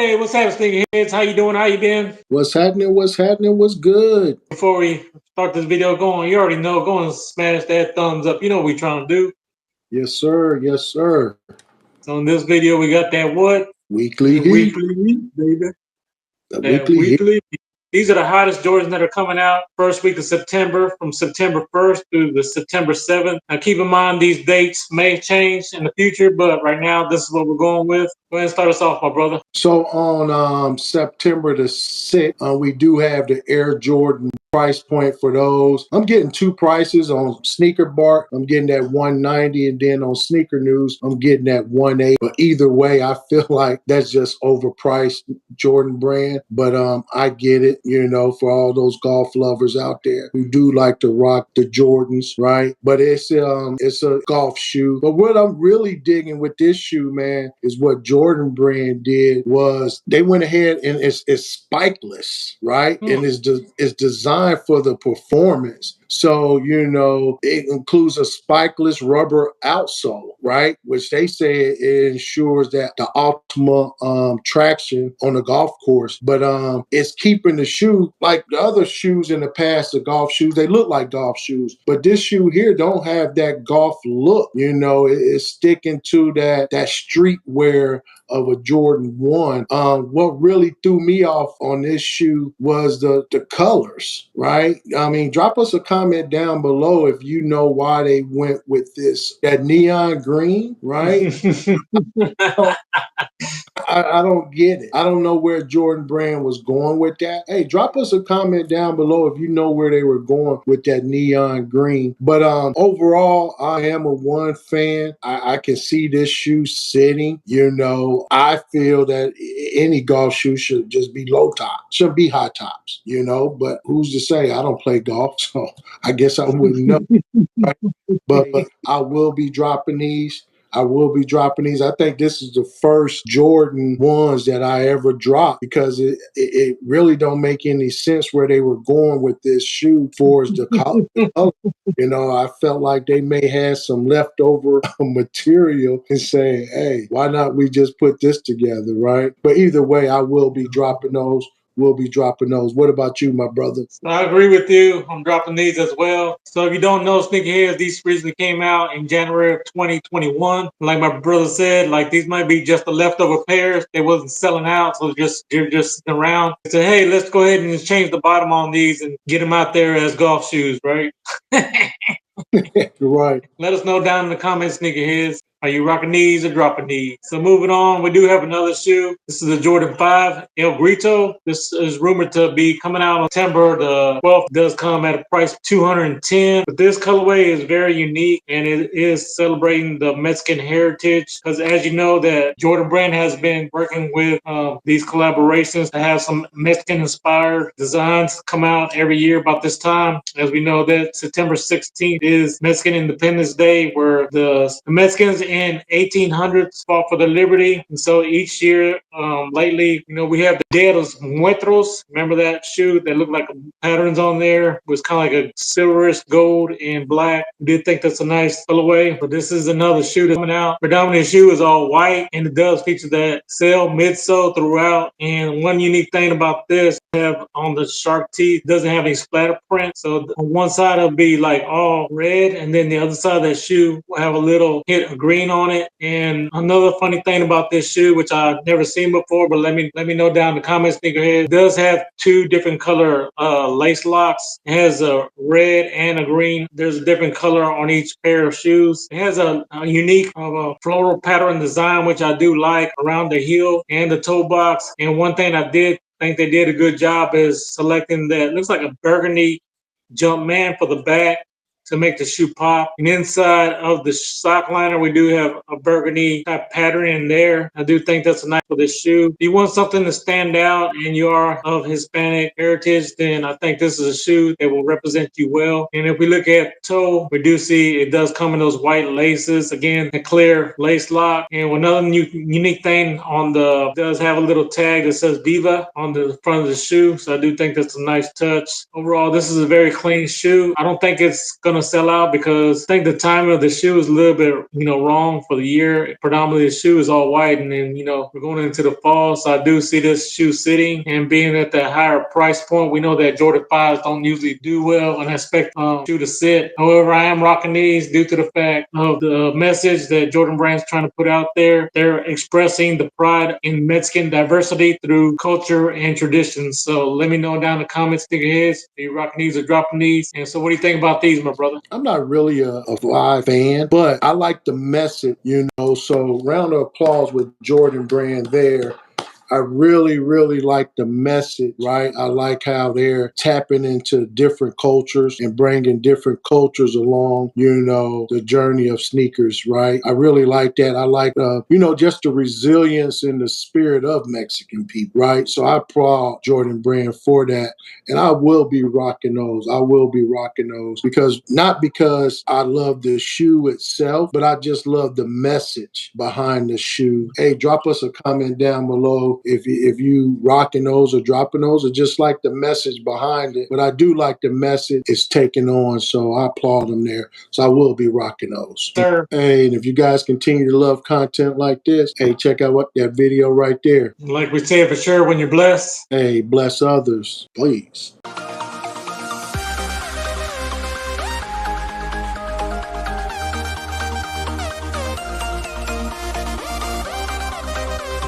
Hey, what's happening, Sneaker Heads? How you doing? How you been? What's happening? What's happening? What's good? Before we start this video going, you already know, go and smash that thumbs up. You know what we trying to do. Yes, sir. Yes, sir. So in this video, we got that what? Weekly That heat. weekly heat, baby. The That weekly heat. weekly. These are the hottest Jordans that are coming out first week of September, from September 1st through the September 7th. Now, keep in mind these dates may change in the future, but right now, this is what we're going with. Go ahead and start us off, my brother. So on September the 6th, we do have the Air Jordan price point for those. I'm getting two prices on Sneaker Bark. I'm getting that $190, and then on Sneaker News, I'm getting that $180. But either way, I feel like that's just overpriced Jordan brand. But I get it, for all those golf lovers out there who do like to rock the Jordans, right? But it's a golf shoe. But what I'm really digging with this shoe, man, is what Jordan brand did was they went ahead and it's spikeless, right? And it's designed for the performance. So, it includes a spikeless rubber outsole, right? Which they say it ensures that the optimal traction on the golf course. But it's keeping the shoe, like the other shoes in the past, the golf shoes, they look like golf shoes. But this shoe here don't have that golf look. It's sticking to that streetwear of a Jordan 1. What really threw me off on this shoe was the colors, right? I mean, drop us a comment down below if you know why they went with that neon green, right? I don't get it. I don't know where Jordan Brand was going with that. Hey, drop us a comment down below if you know where they were going with that neon green. But overall, I am a one fan. I can see this shoe sitting. I feel that any golf shoe should just be low top, shouldn't be high tops. But who's to say? I don't play golf, so I guess I wouldn't know. Right? But I will be dropping these. I think this is the first Jordan 1s that I ever dropped because it really don't make any sense where they were going with this shoe for the color. I felt like they may have some leftover material and saying, hey, why not we just put this together, right? But either way, I will be dropping those. What about you, my brother? I agree with you. I'm dropping these as well. So if you don't know, Sneakerheads, these recently came out in January of 2021. Like my brother said, like these might be just the leftover pairs. They wasn't selling out, so they're just sitting around. I said, hey, let's go ahead and just change the bottom on these and get them out there as golf shoes, right? Right. Let us know down in the comments, Sneakerheads. Are you rocking these or dropping these? So moving on, we do have another shoe. This is the Jordan 5 El Grito. This is rumored to be coming out on September the 12th. It does come at a price of $210. But this colorway is very unique and it is celebrating the Mexican heritage. Because as you know, that Jordan brand has been working with these collaborations to have some Mexican-inspired designs come out every year about this time. As we know that September 16th is Mexican Independence Day, where the Mexicans in 1800s fought for their liberty. And so each year, lately, we have the Dia de los Muertos. Remember that shoe that looked like patterns on there? It was kind of like a silverish gold and black. I did think that's a nice colorway, but this is another shoe that's coming out. Predominant shoe is all white, and it does feature that sail midsole throughout. And one unique thing about this, have on the shark teeth, doesn't have any splatter print. So on one side it'll be like all red, and then the other side of that shoe will have a little hit of green on it. And another funny thing about this shoe, which I've never seen before, but let me know down in the comments, Sneakerhead, it does have two different color lace locks. It has a red and a green. There's a different color on each pair of shoes. It has a unique floral pattern design, which I do like, around the heel and the toe box. And one thing I did think they did a good job is selecting that looks like a burgundy jump man for the back to make the shoe pop. And inside of the sock liner, we do have a burgundy type pattern in there. I do think that's nice for this shoe. If you want something to stand out and you are of Hispanic heritage, then I think this is a shoe that will represent you well. And if we look at toe, we do see it does come in those white laces. Again, a clear lace lock. And another unique thing on does have a little tag that says Viva on the front of the shoe. So I do think that's a nice touch. Overall, this is a very clean shoe. I don't think it's going to to sell out because I think the timing of the shoe is a little bit, wrong for the year. Predominantly the shoe is all white, and then, we're going into the fall. So I do see this shoe sitting and being at that higher price point. We know that Jordan 5s don't usually do well, and I expect shoe to sit. However, I am rocking these due to the fact of the message that Jordan Brand's trying to put out there. They're expressing the pride in Mexican diversity through culture and traditions. So let me know down in the comments, sneakerheads, are you rocking these or dropping these? And so what do you think about these, my brother? I'm not really a Fly fan, but I like the message, So round of applause with Jordan Brand there. I really, really like the message, right? I like how they're tapping into different cultures and bringing different cultures along, the journey of sneakers, right? I really like that. I like, just the resilience and the spirit of Mexican people, right? So I applaud Jordan Brand for that. And I will be rocking those. Not because I love the shoe itself, but I just love the message behind the shoe. Hey, drop us a comment down below if you rocking those or dropping those, or just like the message behind it. But I do like the message it's taking on, so I applaud them there. So I will be rocking those. Sir. Hey, and if you guys continue to love content like this, hey, check out that video right there. Like we say for sure, when you're blessed, hey, bless others, please.